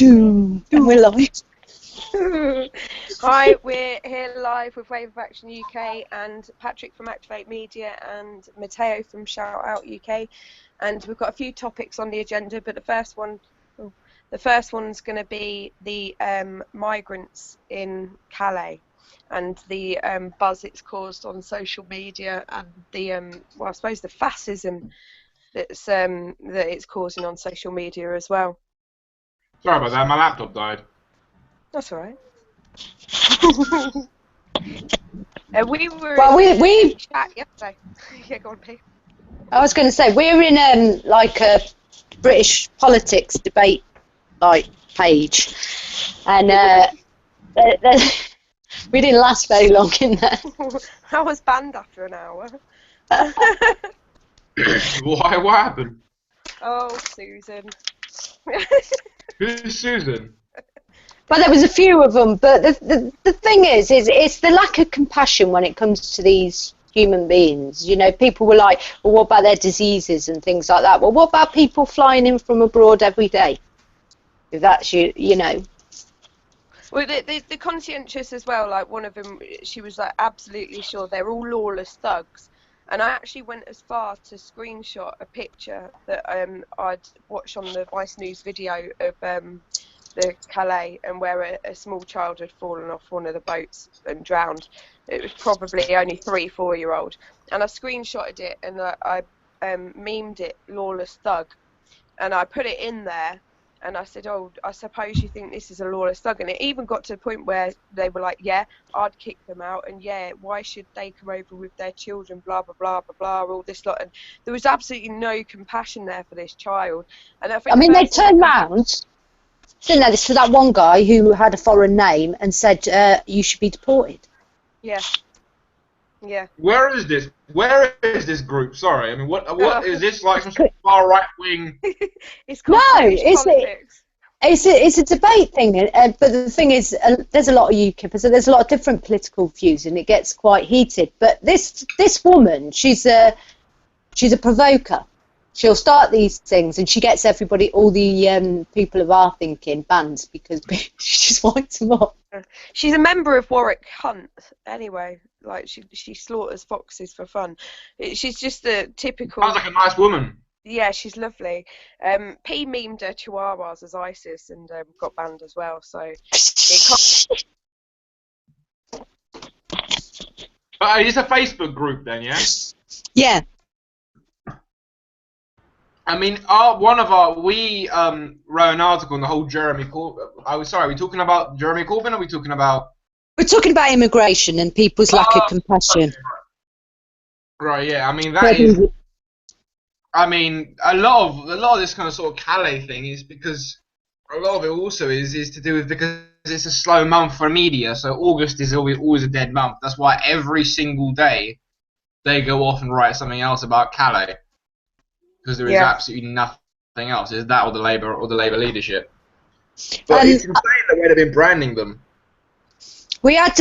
And we're live. Hi, we're here live with Wave of Action UK and Patrick from Activate Media and Matteo from Shout Out UK, and we've got a few topics on the agenda. But the first one's going to be the migrants in Calais and the buzz it's caused on social media and the well, I suppose the fascism that it's causing on social media as well. Sorry about that, my laptop died. That's all right. We were we chat yesterday. Yeah, go on, Pete. I was going to say we're in like a British politics debate page, and we didn't last very long in there. I was banned after an hour. Why? What happened? Oh, Susan. Who's Susan? Well, there was a few of them, but the thing is it's the lack of compassion when it comes to these human beings. You know, people were like, well, what about their diseases and things like that? Well, what about people flying in from abroad every day? If that's you know. Well, the conscientious as well, like one of them, she was like absolutely sure they're all lawless thugs. And I actually went as far to screenshot a picture that I'd watched on the Vice News video of the Calais, and where a small child had fallen off one of the boats and drowned. It was probably only 3-4-year-old, and I screenshotted it and I memed it lawless thug, and I put it in there, and I said, oh, I suppose you think this is a lawless thug. And it even got to the point where they were like, yeah, I'd kick them out, and yeah, why should they come over with their children, blah blah blah blah blah, all this lot. And there was absolutely no compassion there for this child. And I mean, they turned round. Didn't they? This was that one guy who had a foreign name and said, you should be deported. Yeah. Yeah. Where is this? Where is this group? Sorry, I mean, what is this, like some sort of far right wing? It's called politics. It's a debate thing, but the thing is, there's a lot of UKIP, so there's a lot of different political views, and it gets quite heated. But this woman, she's a provoker. She'll start these things, and she gets everybody, all the people of our thinking, banned because she just winds them up. She's a member of Warwick Hunt, anyway. Like she slaughters foxes for fun. She's just a typical. Sounds like a nice woman. Yeah, she's lovely. P memed her chihuahuas as ISIS and got banned as well. So it But it's a Facebook group then, yeah? Yeah. I mean, we wrote an article on the whole Jeremy Corbyn. Are we talking about Jeremy Corbyn, or are we talking about? We're talking about immigration and people's lack of compassion. Right. Yeah. I mean, that is. I mean, a lot of this kind of sort of Calais thing is because a lot of it also is to do with because it's a slow month for media. So August is always a dead month. That's why every single day they go off and write something else about Calais. Because there is absolutely nothing else. Is that or the Labour leadership? But it's insane the way they've been branding them. We had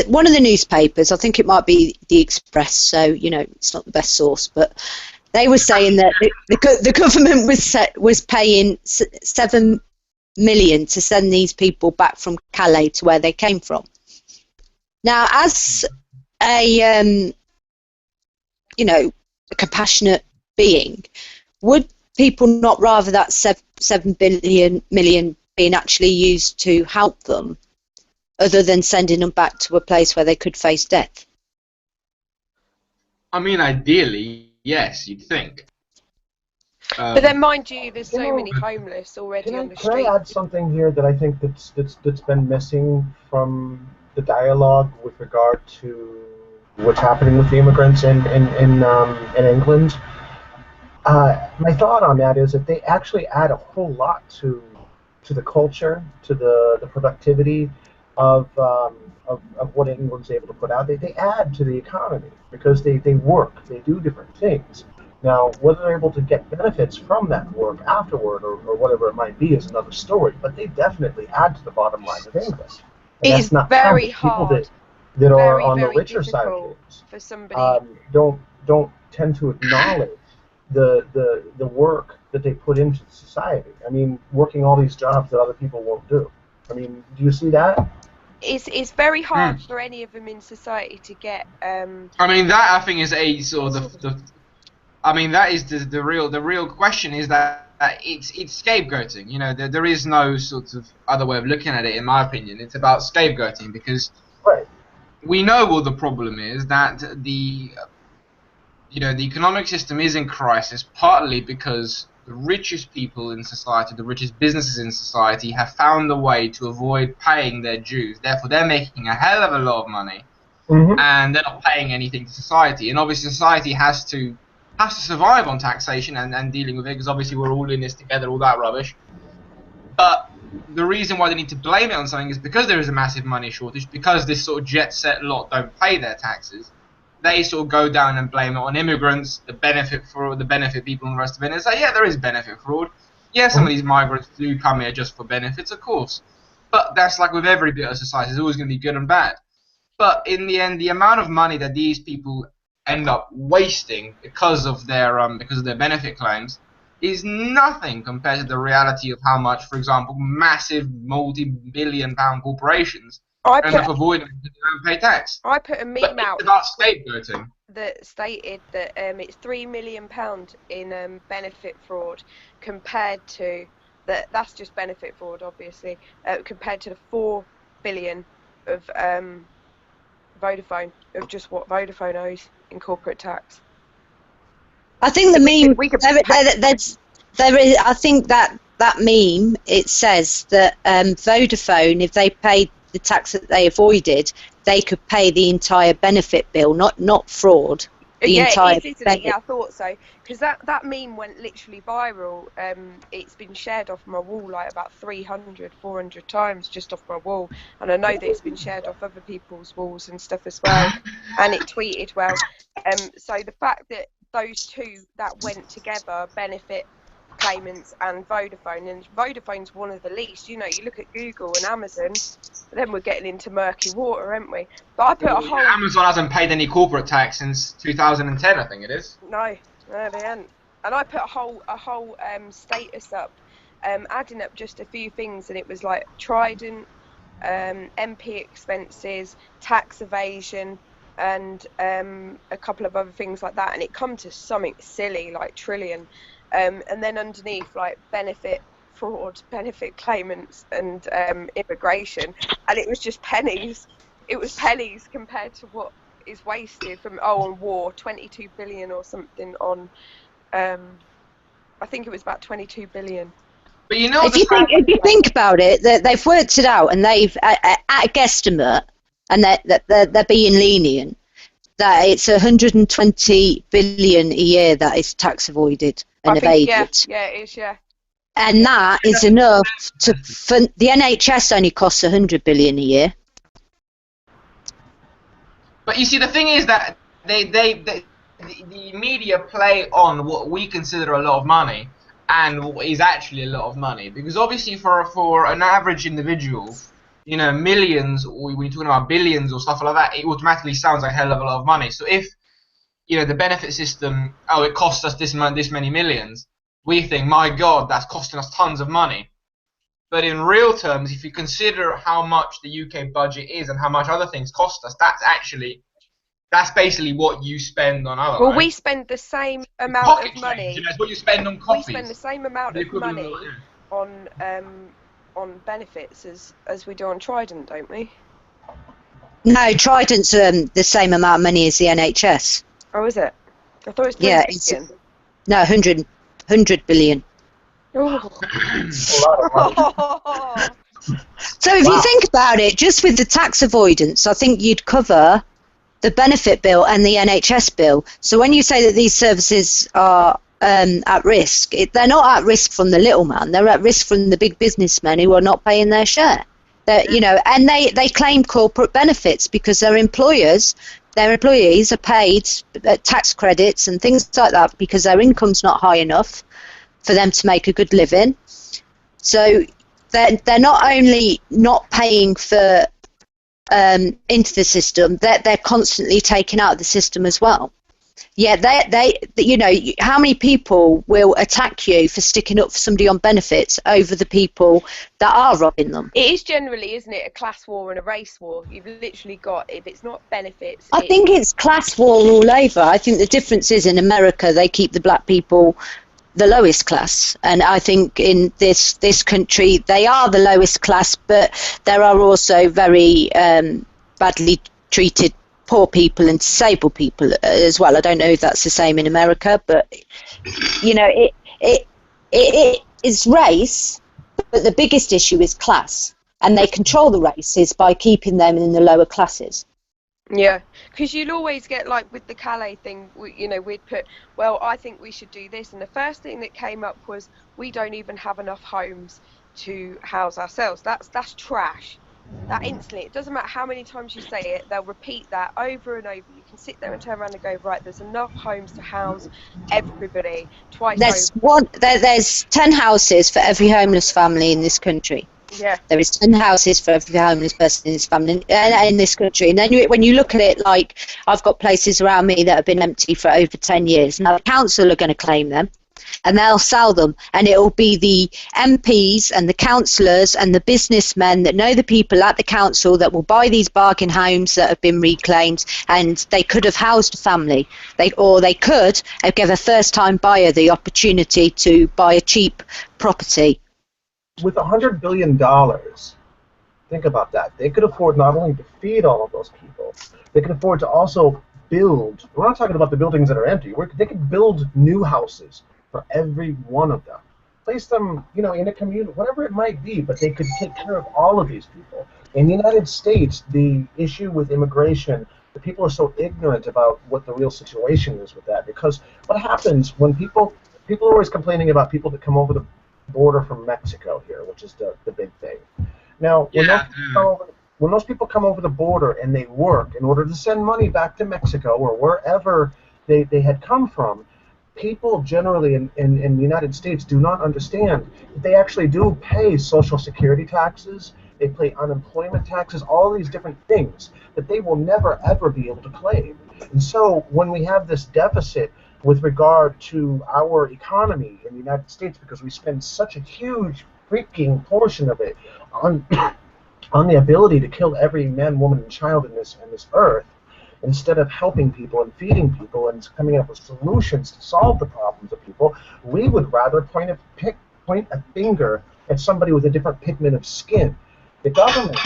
one of the newspapers. I think it might be the Express. So you know, it's not the best source, but they were saying that the government was paying $7 million to send these people back from Calais to where they came from. Now, as a a compassionate being, would people not rather that $7 million being actually used to help them, other than sending them back to a place where they could face death? I mean, ideally, yes, you'd think. But then, mind you, there's so many homeless already on the street. Can I add something here that I think that's been missing from the dialogue with regard to what's happening with the immigrants in England? My thought on that is that they actually add a whole lot to the culture, to the productivity of what England's able to put out. They add to the economy because they work, they do different things. Now, whether they're able to get benefits from that work afterward or whatever it might be is another story, but they definitely add to the bottom line of England. And it's not very hard. People that are on the richer side of things for somebody don't tend to acknowledge the work that they put into society. I mean, working all these jobs that other people won't do. I mean, do you see that? It's very hard for any of them in society to get. I mean, that I think is a sort of I mean, that is the real question is that it's scapegoating. You know, there is no sort of other way of looking at it, in my opinion. It's about scapegoating because Right. we know what the problem is, that the economic system is in crisis, partly because the richest people in society, the richest businesses in society, have found a way to avoid paying their dues. Therefore, they're making a hell of a lot of money, and they're not paying anything to society. And obviously, society has to survive on taxation and dealing with it, because obviously we're all in this together, all that rubbish. But the reason why they need to blame it on something is because there is a massive money shortage, because this sort of jet set lot don't pay their taxes. They sort of go down and blame it on immigrants, the benefit people and the rest of it, and say, yeah, there is benefit fraud. Yeah, some of these migrants do come here just for benefits, of course. But that's like with every bit of society, there's always going to be good and bad. But in the end, the amount of money that these people end up wasting because of their benefit claims is nothing compared to the reality of how much, for example, massive multi-billion-pound corporations end up avoiding to pay tax. I put a meme out. It's about scapegoating. That stated that it's £3 million in benefit fraud compared to that's just benefit fraud, obviously, compared to the £4 billion of Vodafone, of just what Vodafone owes in corporate tax. I think the meme there is. I think that meme, it says that Vodafone, if they paid the tax that they avoided, they could pay the entire benefit bill, not fraud. Entire benefit. Yeah, I thought so, because that meme went literally viral. It's been shared off my wall like about 300, 400 times just off my wall, and I know that it's been shared off other people's walls and stuff as well, and it tweeted well. So the fact that those two that went together, benefit claimants and Vodafone's one of the least. You know, you look at Google and Amazon, then we're getting into murky water, aren't we? But I put Amazon hasn't paid any corporate tax since 2010, I think it is. No, they haven't. And I put a whole status up, adding up just a few things, and it was like Trident, MP expenses, tax evasion, and a couple of other things like that, and it come to something silly like trillion. And then underneath, like benefit fraud, benefit claimants, and immigration, and it was just pennies. It was pennies compared to what is wasted from on war, 22 billion or something on. I think it was about 22 billion. But you know, if you think about it, they've worked it out, and they've at a guesstimate, and they're being lenient, that it's 120 billion a year that is tax avoided and evaded. Yeah, it is, yeah. And that is enough to fund. The NHS only costs 100 billion a year. But you see, the thing is that the media play on what we consider a lot of money and what is actually a lot of money, because obviously for an average individual, you know, millions, or when you're talking about billions or stuff like that, it automatically sounds like a hell of a lot of money. So if, you know, the benefit system, it costs us this many millions, we think, my God, that's costing us tons of money. But in real terms, if you consider how much the UK budget is and how much other things cost us, that's basically what you spend on other. Well, we spend the same amount of money. You know, it's what you spend on coffees. We spend the same amount of money on benefits as we do on Trident, don't we? No, Trident's the same amount of money as the NHS. Oh, is it? I thought it was 3 billion. No, 100 billion. Oh. So if you think about it, just with the tax avoidance, I think you'd cover the benefit bill and the NHS bill. So when you say that these services are at risk, they're not at risk from the little man, they're at risk from the big businessmen who are not paying their share. You know, and they claim corporate benefits because their employees are paid tax credits and things like that because their income's not high enough for them to make a good living. So they're not only not paying for into the system, they're constantly taking out of the system as well. Yeah, you know, how many people will attack you for sticking up for somebody on benefits over the people that are robbing them? It is generally, isn't it, a class war and a race war? You've literally got, if it's not benefits, I think it's class war all over. I think the difference is in America they keep the black people the lowest class, and I think in this country they are the lowest class, but there are also very badly treated poor people and disabled people as well. I don't know if that's the same in America, but you know, it is race, but the biggest issue is class, and they control the races by keeping them in the lower classes. Yeah, because you'll always get, like with the Calais thing, you know, we'd put, well, I think we should do this, and the first thing that came up was, we don't even have enough homes to house ourselves. That's trash. That instantly, it doesn't matter how many times you say it, they'll repeat that over and over. You can sit there and turn around and go, right, there's enough homes to house everybody twice over. There's 10 houses for every homeless family in this country. Yeah. There is 10 houses for every homeless person in this family in this country. And then when you look at it, like, I've got places around me that have been empty for over 10 years. Now the council are going to claim them, and they'll sell them, and it'll be the MPs and the councillors and the businessmen that know the people at the council that will buy these bargain homes that have been reclaimed, and they could have housed a family. They could have given a first-time buyer the opportunity to buy a cheap property. With $100 billion, think about that. They could afford not only to feed all of those people, they could afford to also build. We're not talking about the buildings that are empty. They could build new houses for every one of them. Place them, you know, in a community, whatever it might be, but they could take care of all of these people. In the United States, the issue with immigration, the people are so ignorant about what the real situation is with that, because what happens when people are always complaining about people that come over the border from Mexico here, which is the big thing. Now, when those people come over the border and they work in order to send money back to Mexico or wherever they had come from, people generally in the United States do not understand that they actually do pay Social Security taxes, they pay unemployment taxes, all these different things that they will never ever be able to claim. And so when we have this deficit with regard to our economy in the United States, because we spend such a huge freaking portion of it on the ability to kill every man, woman, and child in this earth, instead of helping people and feeding people and coming up with solutions to solve the problems of people, we would rather point a finger at somebody with a different pigment of skin. The government,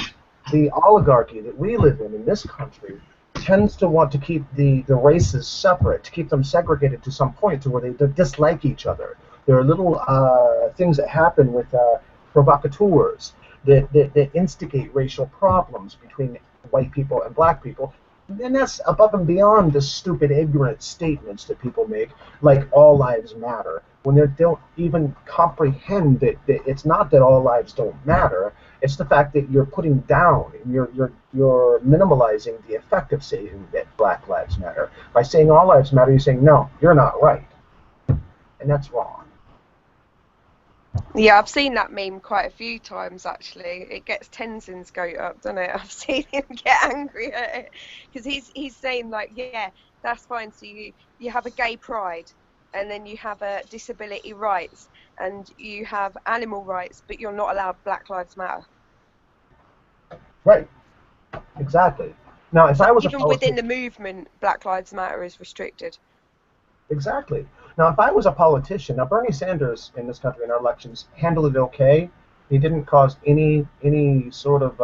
the oligarchy that we live in this country, tends to want to keep the races separate, to keep them segregated to some point to where they dislike each other. There are little things that happen with provocateurs that instigate racial problems between white people and black people. And that's above and beyond the stupid, ignorant statements that people make, like all lives matter, when they don't even comprehend that it's not that all lives don't matter. It's the fact that you're putting down and you're minimalizing the effect of saying that Black Lives Matter. By saying all lives matter, you're saying, no, you're not right. And that's wrong. Yeah, I've seen that meme quite a few times, actually. It gets Tenzin's goat up, doesn't it? I've seen him get angry at it. Because he's saying, like, yeah, that's fine. So you have a gay pride, and then you have a disability rights, and you have animal rights, but you're not allowed Black Lives Matter. Right. Exactly. Now, if I was even within the movement, Black Lives Matter is restricted. Exactly. Now, if I was a politician, now Bernie Sanders in this country in our elections handled it okay. He didn't cause any sort of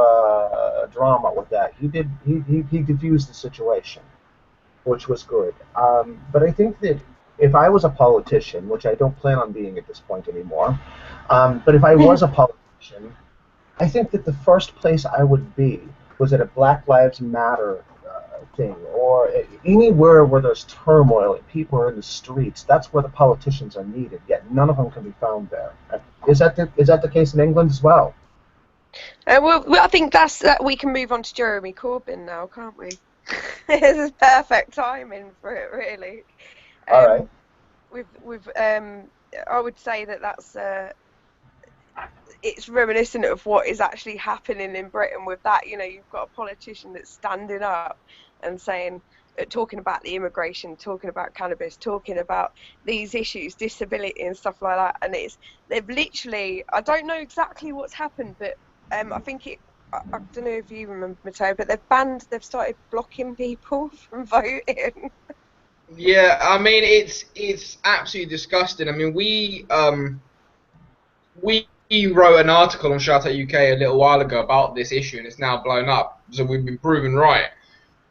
drama with that. He diffused the situation, which was good. But I think that if I was a politician, which I don't plan on being at this point anymore, but if I was a politician, I think that the first place I would be was at a Black Lives Matter thing, or anywhere where there's turmoil and people are in the streets. That's where the politicians are needed, yet none of them can be found there. Is that the case in England as well? Well, I think that we can move on to Jeremy Corbyn now, can't we? This is perfect timing for it, really. All right. I would say that's it's reminiscent of what is actually happening in Britain with that. You know, you've got a politician that's standing up and saying, talking about the immigration, talking about cannabis, talking about these issues, disability and stuff like that. And they've literally, I don't know exactly what's happened, but I think I don't know if you remember, Matteo, but they've started blocking people from voting. Yeah, I mean it's absolutely disgusting. I mean we wrote an article on Shout Out UK a little while ago about this issue, and it's now blown up. So we've been proven right.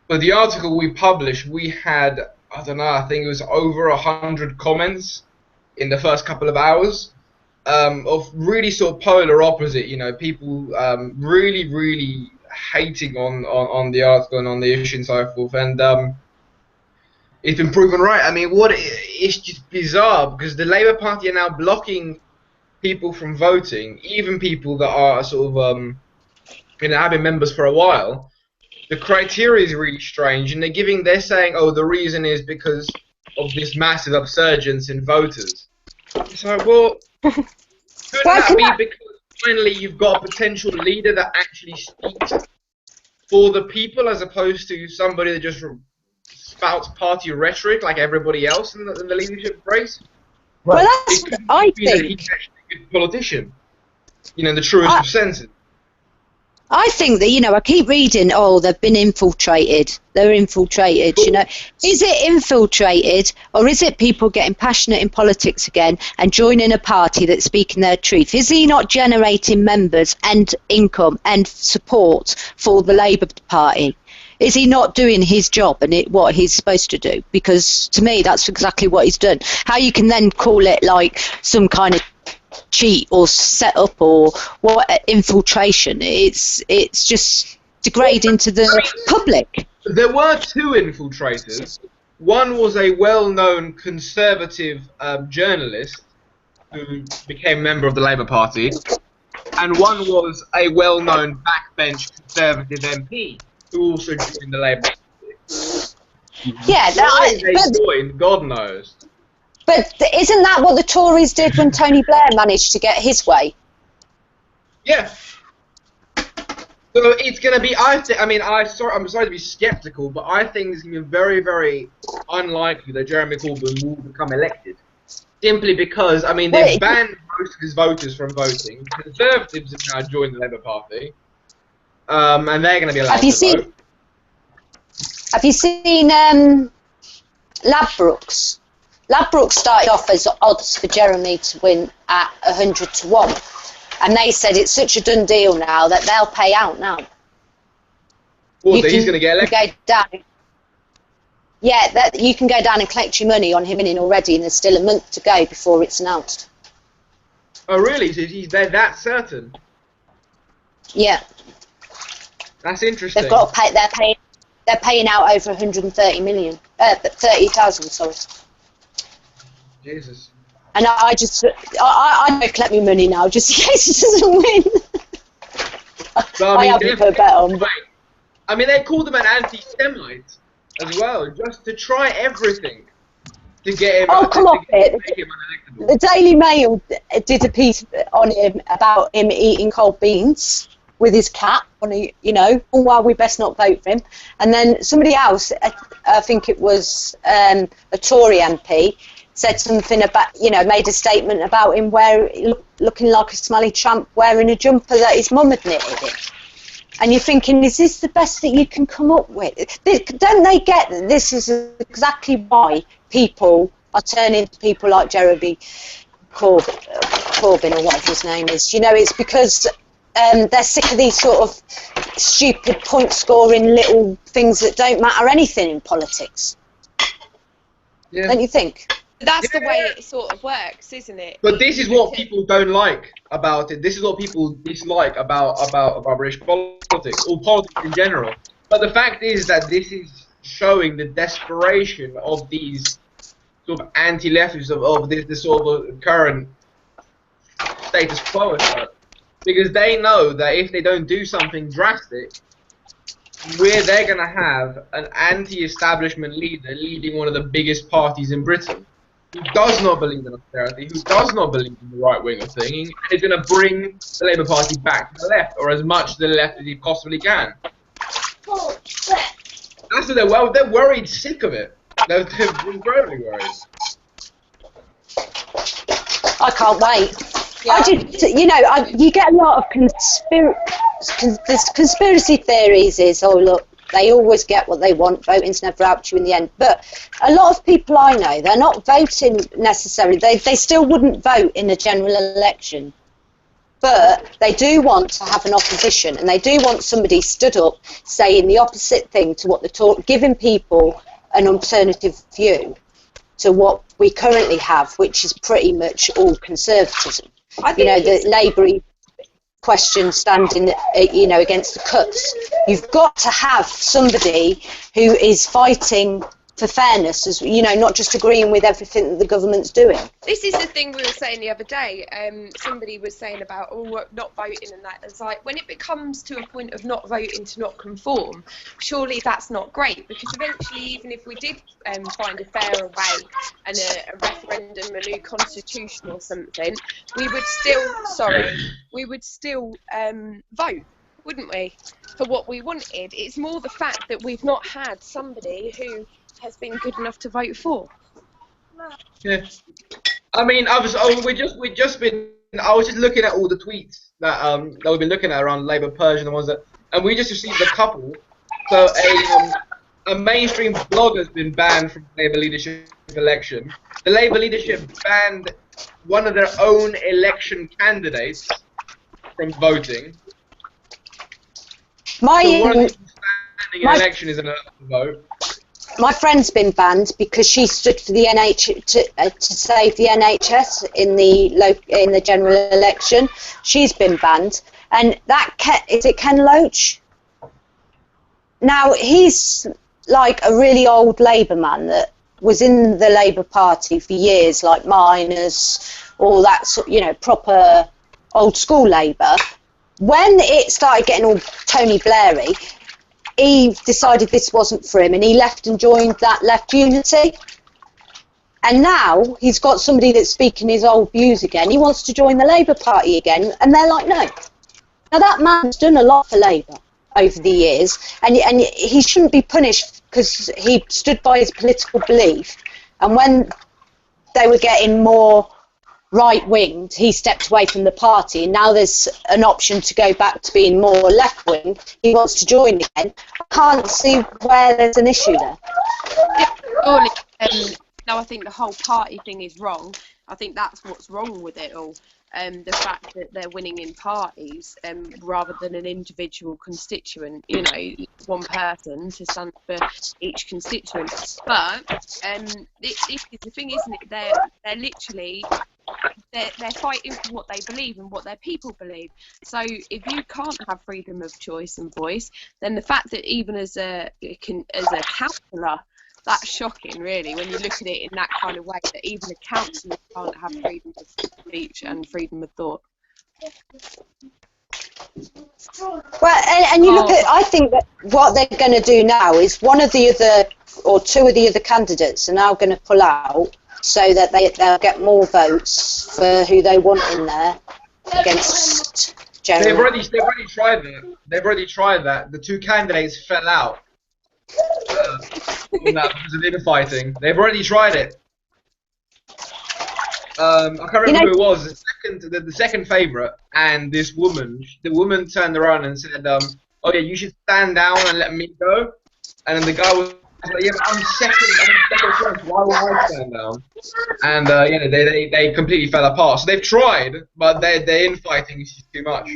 But the article we published, we had, I don't know, I think it was over 100 comments in the first couple of hours, of really sort of polar opposite. You know, people really, really hating on the article and on the issue and so forth. And it's been proven right. I mean, it's just bizarre because the Labour Party are now blocking people from voting, even people that are sort of have been members for a while. The criteria is really strange, and they're saying, oh, the reason is because of this massive upsurgence in voters. So, well, couldn't that be because finally you've got a potential leader that actually speaks for the people, as opposed to somebody that just spouts party rhetoric like everybody else in the leadership race? Right. Well, that's what I think. That he's actually a good politician, in the truest of senses. I think that, I keep reading, they've been infiltrated. They're infiltrated, Is it infiltrated, or is it people getting passionate in politics again and joining a party that's speaking their truth? Is he not generating members and income and support for the Labour Party? Is he not doing his job and what he's supposed to do? Because to me, that's exactly what he's done. How you can then call it like some kind of cheat or set up or what infiltration? It's just degrading to the public. There were two infiltrators. One was a well-known conservative journalist who became a member of the Labour Party, and one was a well-known backbench conservative MP who also joined the Labour Party. Yeah, why they joined, God knows. But isn't that what the Tories did when Tony Blair managed to get his way? Yeah. So it's going to be, I'm sorry to be skeptical, but I think it's going to be very, very unlikely that Jeremy Corbyn will become elected. Simply because, they've banned most of his voters from voting. Conservatives have now joined the Labour Party. And they're going to be allowed to vote. Have you seen Ladbrokes? Ladbrokes started off as odds for Jeremy to win at 100 to 1. And they said it's such a done deal now that they'll pay out now. Well, so he's going to get elected? You can go down and collect your money on him winning already, and there's still a month to go before it's announced. Oh, really? So they're that certain? Yeah. That's interesting. They've got to pay. They're paying out over 130 million. 30,000. Sorry. Jesus. And I don't collect my money now just in case he doesn't win. But, I haven't put a bet on. They called him an anti-Semite as well, just to try everything to get him. Oh, come off it! The Daily Mail did a piece on him about him eating cold beans with his cat on well, we best not vote for him. And then somebody else, I think it was a Tory MP, said something about, made a statement about him looking like a smelly tramp wearing a jumper that his mum had knitted him. And you're thinking, is this the best that you can come up with? Don't they get that this is exactly why people are turning to people like Jeremy Corbyn or whatever his name is? It's because they're sick of these sort of stupid point-scoring little things that don't matter anything in politics. Yeah. Don't you think? That's the way it sort of works, isn't it? But this is what people don't like about it. This is what people dislike about British politics, or politics in general. But the fact is that this is showing the desperation of these sort of anti-leftists of this sort of current status quo, because they know that if they don't do something drastic, they're going to have an anti-establishment leader leading one of the biggest parties in Britain, who does not believe in austerity, who does not believe in the right wing of things, and is going to bring the Labour Party back to the left, or as much to the left as he possibly can. That's what they're worried sick of it. They're incredibly worried. I can't wait. Yeah. I just, you know, you get a lot of conspiracy theories. Is, oh look, they always get what they want. Voting's never helped you in the end. But a lot of people I know, they're not voting necessarily. They still wouldn't vote in a general election. But they do want to have an opposition, and they do want somebody stood up saying the opposite thing to what they're giving people an alternative view to what we currently have, which is pretty much all conservatism. You know, the Labour question standing, you know, against the cuts. You've got to have somebody who is fighting for fairness, as you know, not just agreeing with everything that the government's doing. This is the thing we were saying the other day. Somebody was saying about not voting and that. It's like when it becomes to a point of not voting to not conform, surely that's not great, because eventually, even if we did find a fairer way and a referendum, a new constitution or something, we would still vote, wouldn't we, for what we wanted? It's more the fact that we've not had somebody who has been good enough to vote for. Yeah. I mean, I was just looking at all the tweets that we've been looking at around Labour Purge and the ones and we just received a couple. So a mainstream blog has been banned from the Labour leadership election. The Labour leadership banned one of their own election candidates from voting. My election is an vote. My friend's been banned because she stood for the to save the NHS in the general election. She's been banned, and is it Ken Loach? Now he's like a really old Labour man that was in the Labour Party for years, like miners, all that sort, you know, proper old school Labour. When it started getting all Tony Blairy, he decided this wasn't for him, and he left and joined that Left Unity. And now he's got somebody that's speaking his old views again. He wants to join the Labour Party again, and they're like, no. Now that man's done a lot for Labour over the years, and he shouldn't be punished because he stood by his political belief. And when they were getting more right-winged, he stepped away from the party, and now there's an option to go back to being more left-wing. He wants to join again. I can't see where there's an issue there. Surely, no, I think the whole party thing is wrong. I think that's what's wrong with it all. The fact that they're winning in parties rather than an individual constituent, you know, one person to stand for each constituent. But this is the thing, isn't it? They're literally they're fighting for what they believe and what their people believe. So if you can't have freedom of choice and voice, then the fact that even as a councillor, that's shocking, really, when you look at it in that kind of way, that even a councillor can't have freedom of speech and freedom of thought. Well, and you look at, I think that what they're going to do now is one of the other, or two of the other candidates are now going to pull out so that they'll get more votes for who they want in there against Jeremy. They've already tried that. They've already tried that. The two candidates fell out. On that because of infighting. They've already tried it. I can't remember who it was. The second favourite, and the woman turned around and said, "Oh yeah, you should stand down and let me go." And then the guy was like, "Yeah, but I'm second choice. Why would I stand down?" And yeah, they completely fell apart. So they've tried, but their infighting is just too much.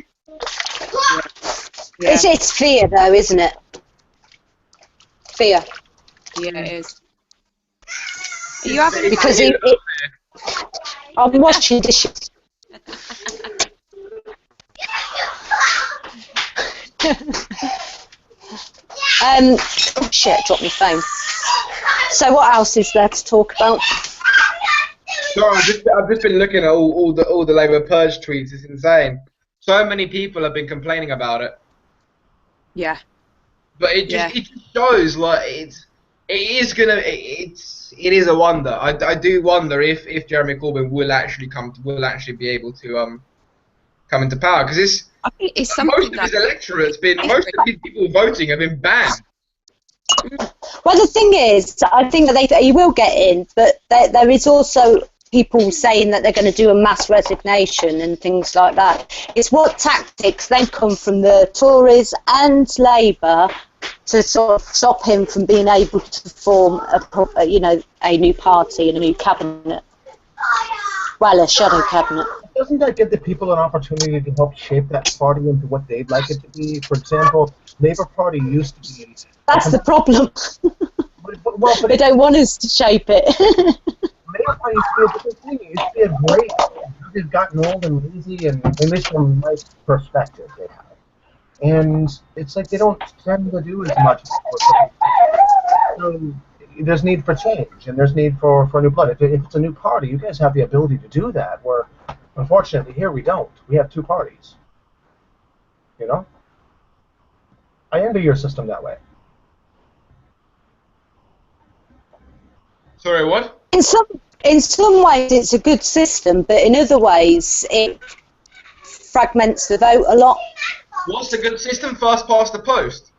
Yeah. It's fear, though, isn't it? Fear. Yeah, it is. Are you having because I'm washing dishes. Oh shit, I dropped my phone. So what else is there to talk about? Sorry, I've just been looking at all the Labour Purge tweets. It's insane. So many people have been complaining about it. Yeah. But it just shows like it is a wonder. I do wonder if Jeremy Corbyn will actually be able to come into power, because I think it's something most of his electorate's been, most of his people voting have been banned. Well, the thing is, I think that he will get in, but there is also people saying that they're going to do a mass resignation and things like that. It's what tactics then come from the Tories and Labour to sort of stop him from being able to form a new party and a new cabinet. Well, a shadow cabinet. Doesn't that give the people an opportunity to help shape that party into what they'd like it to be? For example, Labour Party used to be... That's the problem. But they don't want us to shape it. Labour Party used to be a great... They've gotten old and lazy, and at least from my perspective, they have. And it's like they don't tend to do as much. So there's need for change, and there's need for new blood. If it's a new party, you guys have the ability to do that, where unfortunately here we don't. We have two parties. You know? I envy your system that way. Sorry, what? In some ways it's a good system, but in other ways it fragments the vote a lot. What's the good system? First past the post.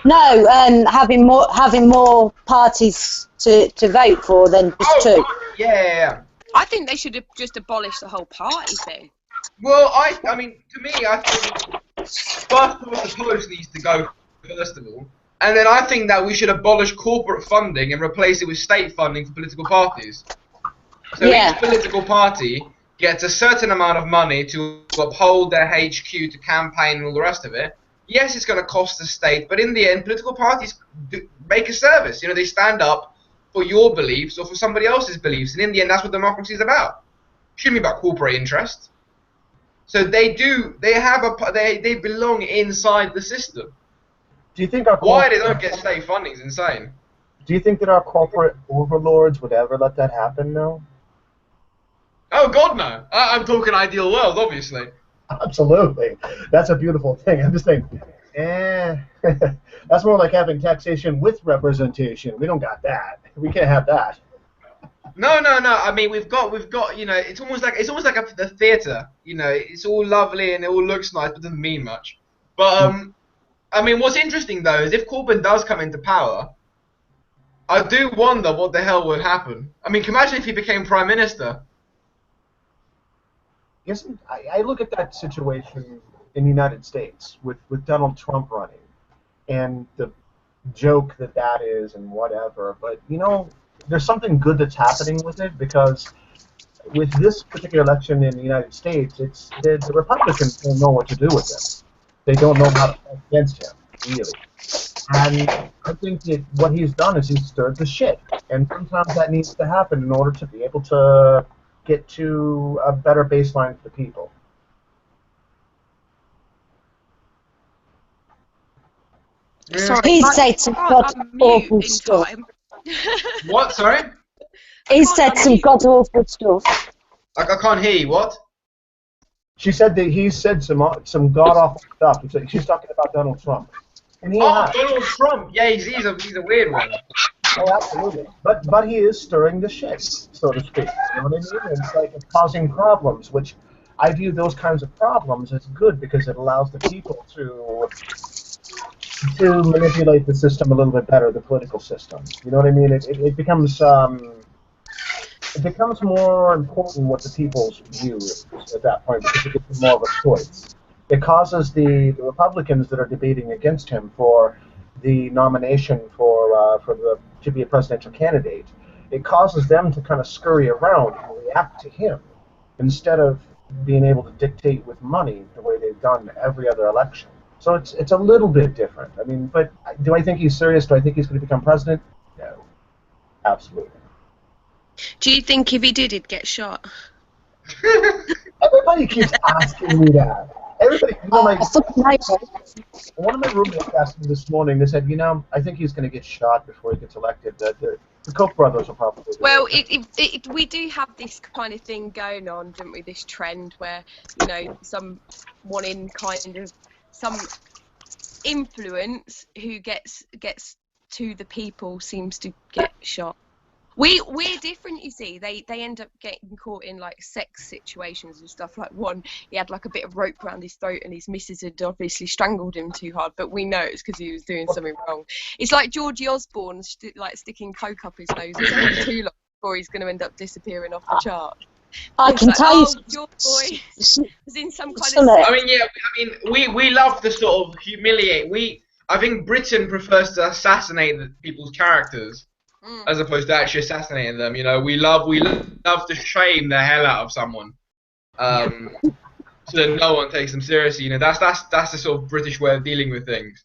No, having more parties to vote for than just two. Yeah. I think they should have just abolished the whole party thing. Well, I mean, to me, I think first past the post needs to go first of all, and then I think that we should abolish corporate funding and replace it with state funding for political parties. So each political party gets a certain amount of money to uphold their HQ, to campaign and all the rest of it. Yes, it's going to cost the state, but in the end, political parties make a service. You know, they stand up for your beliefs or for somebody else's beliefs, and in the end, that's what democracy is about. It shouldn't be about corporate interest. So they belong inside the system. Do you think why they don't get state funding is insane. Do you think that our corporate overlords would ever let that happen now? Oh God, no! I'm talking ideal world, obviously. Absolutely, that's a beautiful thing. I'm just thinking, that's more like having taxation with representation. We don't got that. We can't have that. No. I mean, we've got. You know, it's almost like a theatre. You know, it's all lovely and it all looks nice, but doesn't mean much. But I mean, what's interesting though is if Corbyn does come into power, I do wonder what the hell would happen. I mean, imagine if he became Prime Minister. I look at that situation in the United States with Donald Trump running, and the joke that is and whatever. But you know, there's something good that's happening with it, because with this particular election in the United States, it's the Republicans don't know what to do with him. They don't know how to fight against him, really. And I think that what he's done is he's stirred the shit, and sometimes that needs to happen in order to be able to get to a better baseline for the people. Sorry, He said some god awful stuff. What? Sorry? He said some god awful stuff. I can't hear you. What? She said that he said some god awful stuff. She's talking about Donald Trump. And Donald Trump. Yeah, he's a weird one. Oh, absolutely. But he is stirring the shit, so to speak. You know what I mean? It's like causing problems, which I view those kinds of problems as good, because it allows the people to manipulate the system a little bit better, the political system. You know what I mean? It becomes more important what the people's view is at that point, because it becomes more of a choice. It causes the Republicans that are debating against him for the nomination to be a presidential candidate, it causes them to kind of scurry around and react to him instead of being able to dictate with money the way they've done every other election. So it's a little bit different. I mean, but do I think he's serious? Do I think he's going to become president? No, absolutely. Do you think if he did, he'd get shot? Everybody keeps asking me that. Everybody, you know, one of my roommates asked me this morning. They said, you know, I think he's going to get shot before he gets elected. The Koch brothers will probably do Well, we do have this kind of thing going on, don't we? This trend where, you know, someone in kind of some influence who gets to the people seems to get shot. We're different, you see. They end up getting caught in like sex situations and stuff. Like one, he had like a bit of rope around his throat, and his missus had obviously strangled him too hard. But we know it's because he was doing something wrong. It's like Georgie Osborne, like sticking coke up his nose. It's going to be too long before he's going to end up disappearing off the chart. I can tell you. Your boy was in some kind of. I mean, yeah. I mean, we love to sort of humiliate. I think Britain prefers to assassinate people's characters. As opposed to actually assassinating them, you know, we love to shame the hell out of someone, so that no one takes them seriously. You know, that's the sort of British way of dealing with things.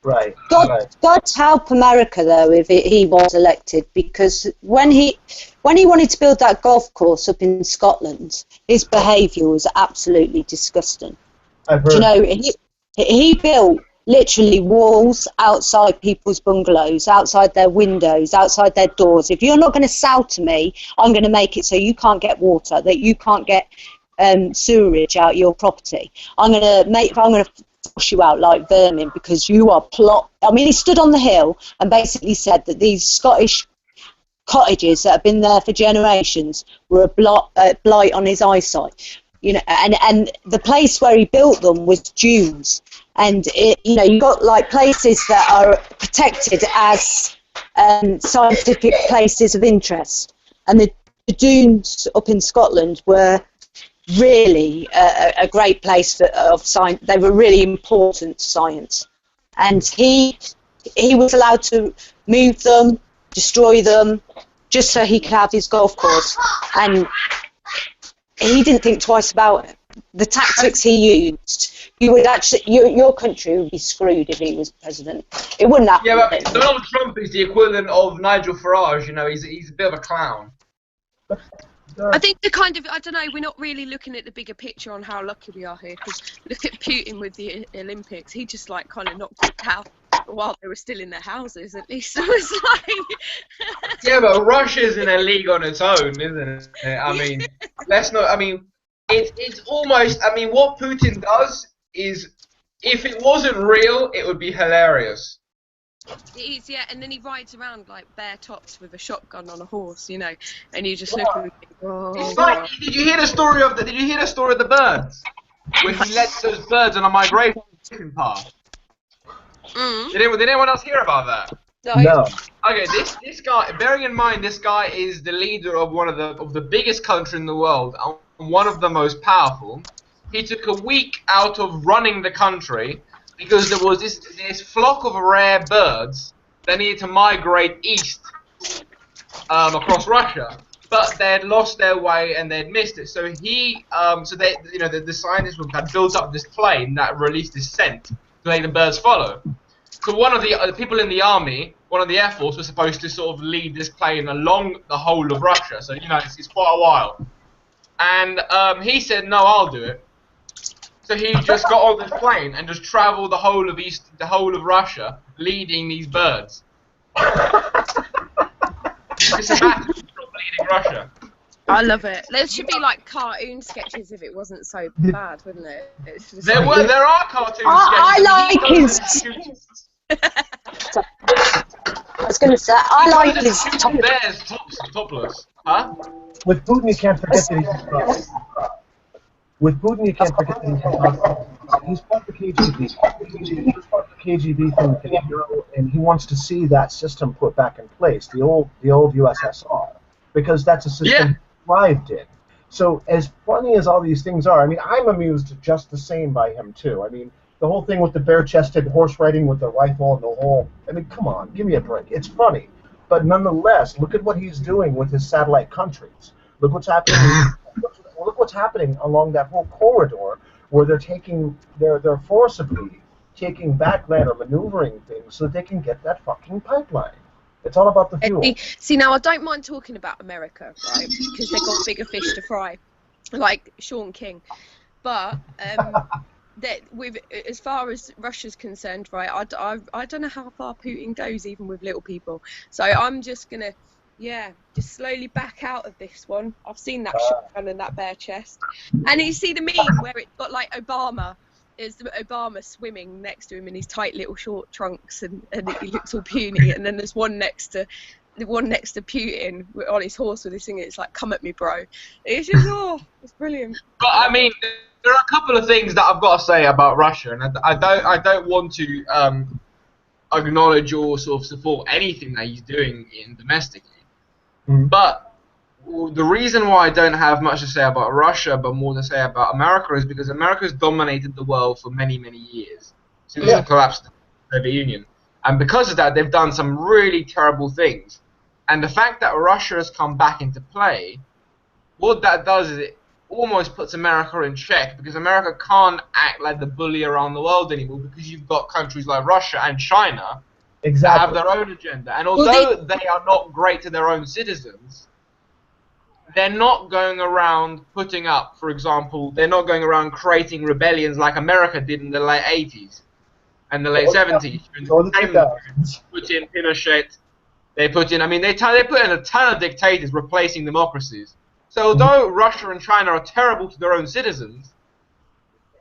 Right. God help America though if he was elected, because when he wanted to build that golf course up in Scotland, his behaviour was absolutely disgusting. I've heard. You know, he built literally walls outside people's bungalows, outside their windows, outside their doors. If you're not going to sell to me, I'm going to make it so you can't get water, that you can't get sewerage out your property. I'm going to force you out like vermin because you are I mean, he stood on the hill and basically said that these Scottish cottages that have been there for generations were a blight on his eyesight. You know, and the place where he built them was dunes. And you know, you've got like places that are protected as scientific places of interest, and the dunes up in Scotland were really a great place of science. They were really important to science, and he was allowed to move them, destroy them, just so he could have his golf course, and he didn't think twice about it. The tactics he used, you would actually, your country would be screwed if he was president. It wouldn't happen. Yeah, but Donald Trump is the equivalent of Nigel Farage. You know, he's a bit of a clown. I think I don't know, we're not really looking at the bigger picture on how lucky we are here, because look at Putin with the Olympics. He just like kind of knocked it out while they were still in their houses, at least. It was like... Yeah, but Russia's in a league on its own, isn't it? I mean, let's not, I mean, it's almost, I mean, what Putin does is, if it wasn't real, it would be hilarious. It is, yeah, and then he rides around like bare tops with a shotgun on a horse, you know, and you just look and think, oh. It's like, did you hear the story of the birds? Where he led those birds on a migration path. Did anyone else hear about that? No. Okay, this guy, bearing in mind this guy is the leader of one of the biggest countries in the world, and one of the most powerful. He took a week out of running the country because there was this flock of rare birds that needed to migrate east across Russia, but they had lost their way and they had missed it. So he, the scientists had built up this plane that released this scent to make the birds follow. So one of the people in the army, one of the Air Force, was supposed to sort of lead this plane along the whole of Russia. So you know, it's quite a while. And he said, "No, I'll do it." So he just got on this plane and just travelled the whole of Russia, leading these birds. It's a matter of leading Russia. I love it. There should be like cartoon sketches if it wasn't so bad, wouldn't it? It's just there are cartoon sketches. I like his. I was going to say, I like his. Bears topless, huh? With Putin, you can't forget that he's part of the KGB. He's part of the KGB thing, and he wants to see that system put back in place, the old USSR, because that's a system he thrived in. So as funny as all these things are, I mean, I'm amused just the same by him too. I mean, the whole thing with the bare-chested horse riding with the rifle and the whole, I mean, come on, give me a break. It's funny. But nonetheless, look at what he's doing with his satellite countries. Look what's happening. Look what's happening along that whole corridor, where they're forcibly taking back land or maneuvering things so they can get that fucking pipeline. It's all about the fuel. See, now I don't mind talking about America, right? Because they've got bigger fish to fry, like Sean King. But as far as Russia's concerned, right? I don't know how far Putin goes, even with little people. So I'm just gonna. Yeah, just slowly back out of this one. I've seen that shotgun and that bare chest. And you see the meme where it's got like Obama swimming next to him in his tight little short trunks, and he looks all puny. And then there's one next to the one next to Putin on his horse with his thing. It's like, come at me, bro. It's just, it's brilliant. But I mean, there are a couple of things that I've got to say about Russia, and I don't want to acknowledge or sort of support anything that he's doing domestically. But the reason why I don't have much to say about Russia, but more to say about America, is because America has dominated the world for many, many years since the collapse of the Soviet Union. And because of that, they've done some really terrible things. And the fact that Russia has come back into play, what that does is it almost puts America in check, because America can't act like the bully around the world anymore, because you've got countries like Russia and China that have their own agenda. And although they are not great to their own citizens, they're not going around putting up, for example, they're not going around creating rebellions like America did in the late 80s and the late 70s. Put in Pinochet, they put in a ton of dictators replacing democracies. So although Russia and China are terrible to their own citizens,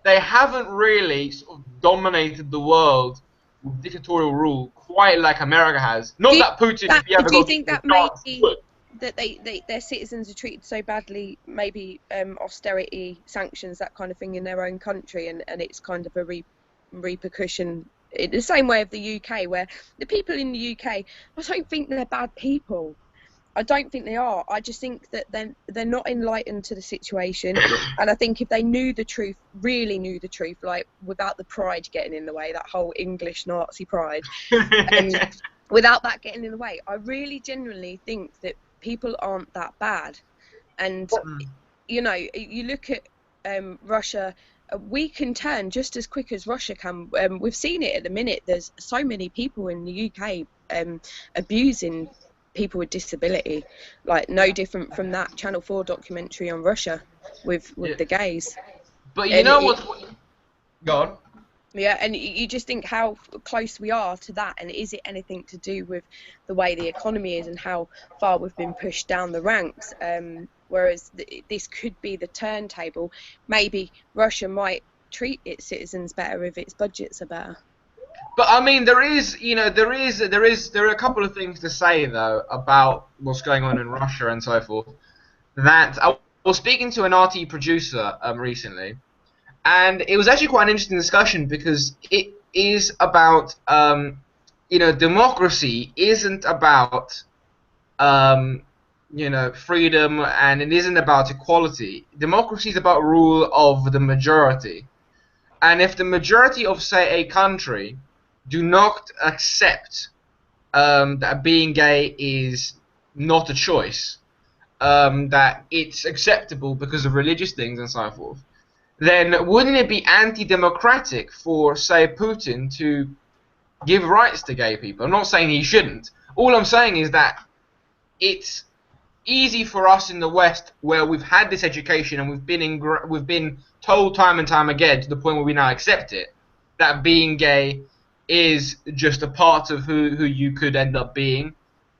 they haven't really sort of dominated the world with dictatorial rule quite like America has. Not that Putin, if he ever do you got think that maybe that their citizens are treated so badly, maybe austerity, sanctions, that kind of thing in their own country, and it's kind of a repercussion in the same way of the UK, where the people in the UK, I don't think they're bad people. I don't think they are. I just think that they're not enlightened to the situation, and I think if they knew the truth, really knew the truth, like without the pride getting in the way, that whole English Nazi pride, without that getting in the way, I really genuinely think that people aren't that bad. And you know, you look at Russia, we can turn just as quick as Russia can. We've seen it at the minute. There's so many people in the UK abusing people with disability, like no different from that Channel 4 documentary on Russia with the gays. But you know what's... Go on. Yeah, and you just think how close we are to that, and is it anything to do with the way the economy is and how far we've been pushed down the ranks? Whereas this could be the turntable. Maybe Russia might treat its citizens better if its budgets are better. But I mean, there are a couple of things to say though about what's going on in Russia and so forth. That I was speaking to an RT producer recently, and it was actually quite an interesting discussion, because it is about democracy isn't about freedom, and it isn't about equality. Democracy is about rule of the majority, and if the majority of, say, a country do not accept that being gay is not a choice, that it's acceptable because of religious things and so forth, then wouldn't it be anti-democratic for, say, Putin to give rights to gay people? I'm not saying he shouldn't. All I'm saying is that it's easy for us in the West, where we've had this education and we've been told time and time again, to the point where we now accept it, that being gay is just a part of who you could end up being,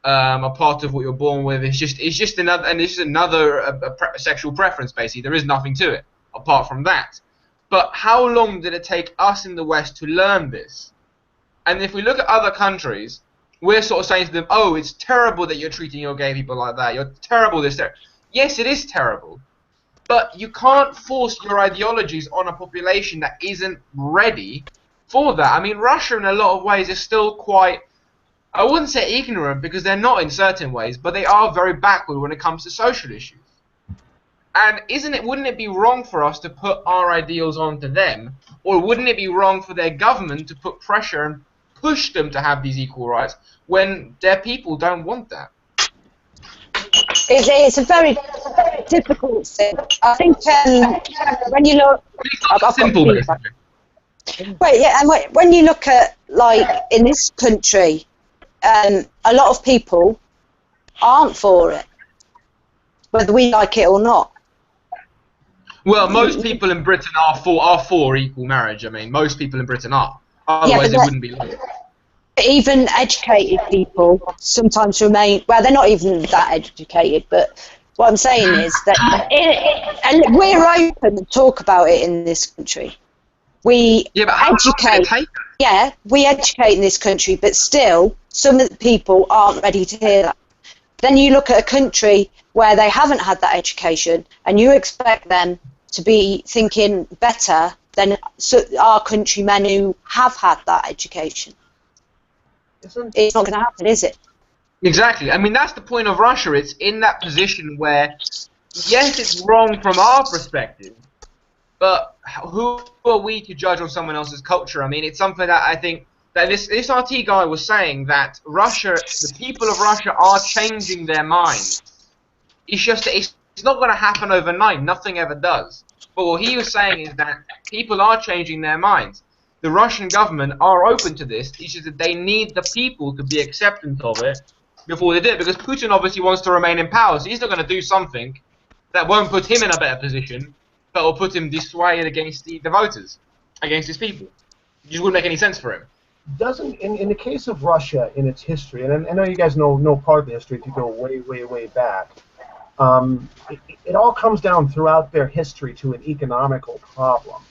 a part of what you're born with. It's just another sexual preference, basically. There is nothing to it apart from that. But how long did it take us in the West to learn this? And if we look at other countries, we're sort of saying to them, oh, it's terrible that you're treating your gay people like that. You're terrible this. Yes, it is terrible. But you can't force your ideologies on a population that isn't ready for that. I mean, Russia in a lot of ways is still quite, I wouldn't say ignorant, because they're not in certain ways, but they are very backward when it comes to social issues. And wouldn't it be wrong for us to put our ideals onto them, or wouldn't it be wrong for their government to put pressure and push them to have these equal rights when their people don't want that? It's a very difficult thing. I think when you look... It's simple, basically. Right, yeah, and when you look at, like, in this country, a lot of people aren't for it, whether we like it or not. Well, most people in Britain are for equal marriage. I mean, most people in Britain are. Otherwise, it wouldn't be legal. Even educated people sometimes remain... Well, they're not even that educated, but what I'm saying is that and we're open to talk about it in this country. We educate. Yeah, we educate in this country, but still, some of the people aren't ready to hear that. then you look at a country where they haven't had that education, and you expect them to be thinking better than our countrymen who have had that education. It's not going to happen, is it? Exactly. I mean, that's the point of Russia. It's in that position where, yes, it's wrong from our perspective, but who are we to judge on someone else's culture? I mean, it's something that I think that this RT guy was saying, that Russia, the people of Russia are changing their minds. It's just that it's not going to happen overnight. Nothing ever does. But what he was saying is that people are changing their minds. The Russian government are open to this. It's just that they need the people to be acceptant of it before they do it. Because Putin obviously wants to remain in power, so he's not going to do something that won't put him in a better position, but will put him dissuaded against the voters, against his people. It just wouldn't make any sense for him. Doesn't in the case of Russia in its history, and I know you guys know part of the history if you go way back. It all comes down throughout their history to an economical problem,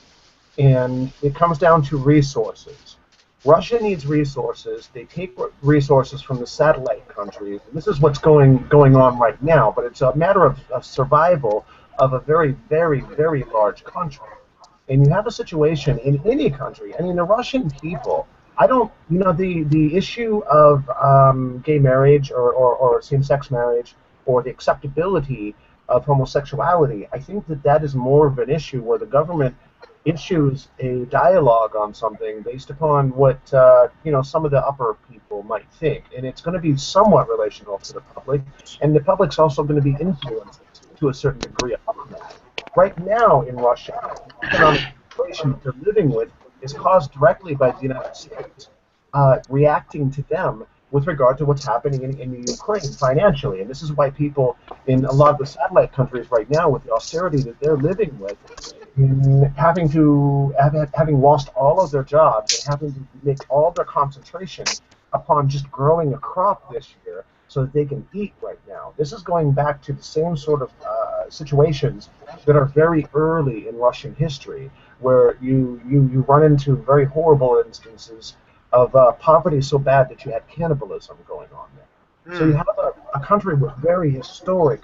and it comes down to resources. Russia needs resources. They take resources from the satellite countries. And this is what's going on right now, but it's a matter of survival of a very large country. And you have a situation in any country. I mean, the Russian people, the issue of gay marriage or same-sex marriage, or the acceptability of homosexuality, I think that is more of an issue where the government issues a dialogue on something based upon what some of the upper people might think, and it's going to be somewhat relational to the public, and the public's also going to be influenced to a certain degree upon that. Right now in Russia, the economic situation that they're living with is caused directly by the United States reacting to them with regard to what's happening in the Ukraine financially. And this is why people in a lot of the satellite countries right now, with the austerity that they're living with, having lost all of their jobs and having to make all their concentration upon just growing a crop this year so that they can eat right now. This is going back to the same sort of situations that are very early in Russian history, where you run into very horrible instances of poverty so bad that you had cannibalism going on there. So you have a country with very historic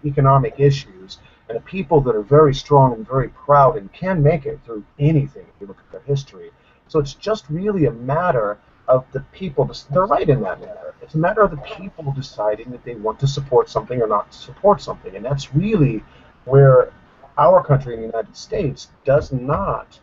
economic issues, and a people that are very strong and very proud and can make it through anything if you look at their history. So it's just really a matter of the people. They're right in that matter. It's a matter of the people deciding that they want to support something or not support something, and that's really where our country in the United States does not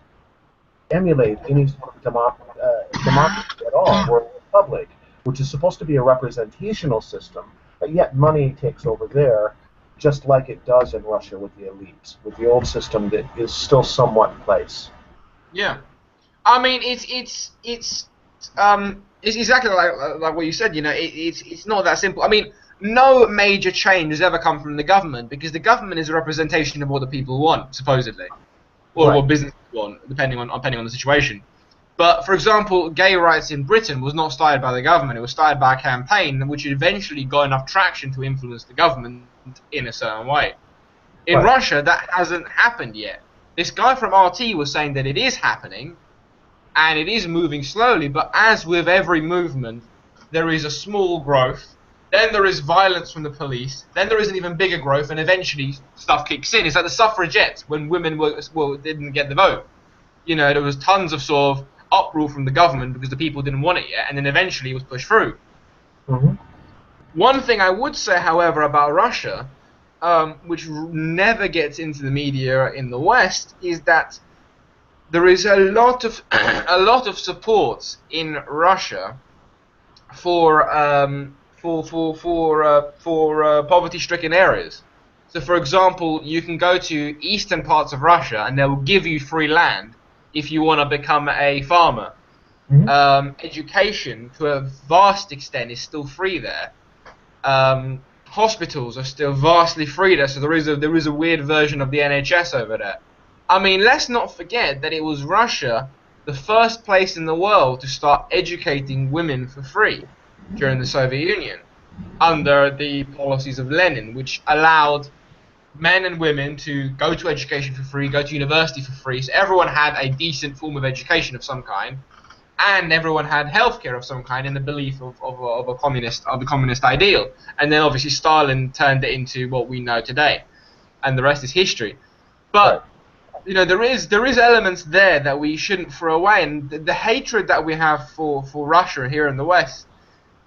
emulate any sort of democracy at all. We're a republic, which is supposed to be a representational system, but yet money takes over there, just like it does in Russia with the elites, with the old system that is still somewhat in place. Yeah, I mean it's exactly like what you said. It's not that simple. I mean, no major change has ever come from the government, because the government is a representation of what the people want, supposedly, or Right. what businesses want, depending on the situation. But for example, gay rights in Britain was not started by the government; it was started by a campaign which eventually got enough traction to influence the government in a certain way. In Right. Russia, that hasn't happened yet. This guy from RT was saying that it is happening, and it is moving slowly, but as with every movement, there is a small growth, then there is violence from the police, then there is an even bigger growth, and eventually stuff kicks in. It's like the suffragettes, when women didn't get the vote. There was tons of sort of uproar from the government because the people didn't want it yet, and then eventually it was pushed through. Mm-hmm. One thing I would say, however, about Russia, which never gets into the media in the West, is that there is a lot of support in Russia for poverty-stricken areas. So, for example, you can go to eastern parts of Russia, and they will give you free land if you want to become a farmer. Mm-hmm. Education, to a vast extent, is still free there. Hospitals are still vastly free there, so there is a weird version of the NHS over there. I mean, let's not forget that it was Russia, the first place in the world to start educating women for free during the Soviet Union, under the policies of Lenin, which allowed men and women to go to education for free, go to university for free, so everyone had a decent form of education of some kind. and everyone had healthcare of some kind in the belief of a communist ideal. And then obviously Stalin turned it into what we know today, and the rest is history. But you know, there is elements there that we shouldn't throw away, and the hatred that we have for Russia here in the West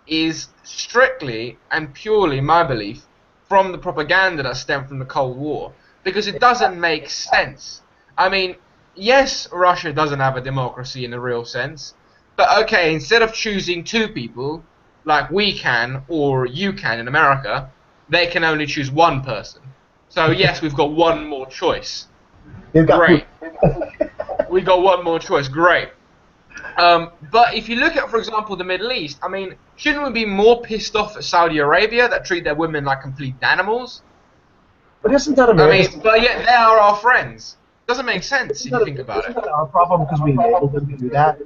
is strictly and purely, my belief, from the propaganda that stemmed from the Cold War, because it doesn't make sense. I mean, yes, Russia doesn't have a democracy in a real sense, but okay, instead of choosing two people like we can or you can in America, they can only choose one person. So yes, we've got one more choice. Great. We got one more choice. Great. But if you look at, for example, the Middle East, I mean, shouldn't we be more pissed off at Saudi Arabia that treat their women like complete animals? But isn't that America? I mean, but yet they are our friends. Doesn't make sense if you think about it. Isn't that our problem because we enabled them to do that?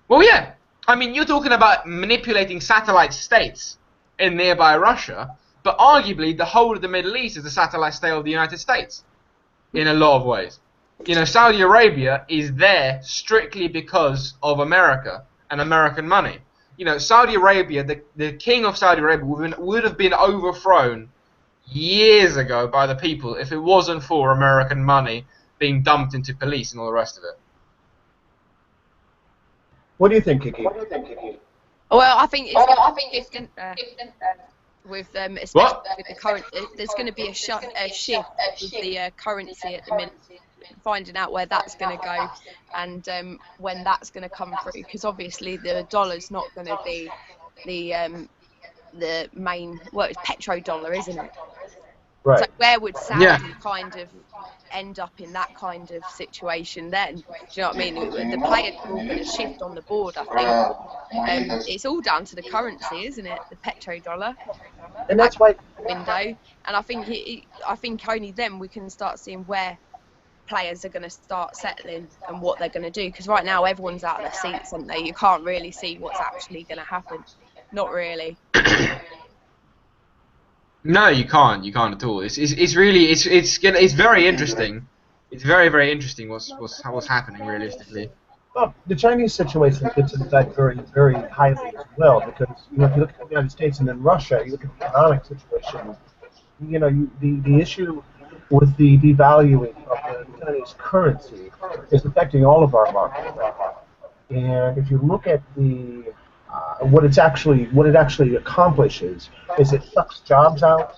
Well, yeah. I mean, you're talking about manipulating satellite states in nearby Russia, but arguably the whole of the Middle East is a satellite state of the United States in a lot of ways. You know, Saudi Arabia is there strictly because of America and American money. You know, Saudi Arabia, the king of Saudi Arabia would have been overthrown years ago by the people if it wasn't for American money being dumped into police and all the rest of it. What do you think, Kiki? Well, I think it's different with especially with the current. There's going to be a shift with the currency at the minute, finding out where that's going to go and when that's going to come through, because obviously the dollar's not going to be the main. Well, it's petrodollar, isn't it? Right. So where would Saudi kind of end up in that kind of situation then? Do you know what I mean? The players are all going to shift on the board, I think. It's all down to the currency, isn't it? The petrodollar. And that's why window. And I think only then we can start seeing where players are going to start settling and what they're going to do. Because right now everyone's out of their seats, aren't they? You can't really see what's actually going to happen. Not really. No, you can't. You can't at all. It's really it's very interesting. It's very, very interesting what's happening realistically. Well, the Chinese situation fits in that very, very highly as well, because you know, if you look at the United States and then Russia, you look at the economic situation. You know, the issue with the devaluing of the Chinese currency is affecting all of our markets. And if you look at the what it actually accomplishes is it sucks jobs out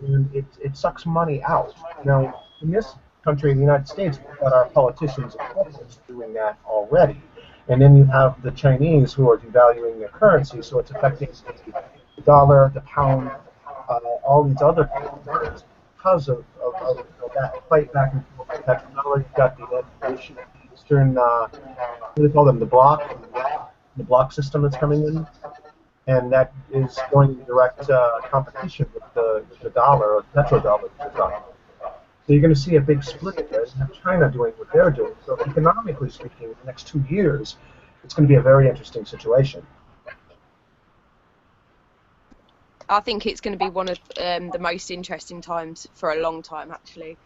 and it sucks money out. Now, in this country, in the United States, we've got our politicians and presidents doing that already. And then you have the Chinese who are devaluing their currency, so it's affecting the dollar, the pound, all these other currencies because of that fight back and forth with petrodollar. You've got the issue of the Eastern, what do they call them, the block system that's coming in, and that is going in direct competition with the dollar or the petrodollar. So you're going to see a big split there. You have China doing what they're doing. So economically speaking, in the next 2 years, it's going to be a very interesting situation. I think it's going to be one of the most interesting times for a long time, actually.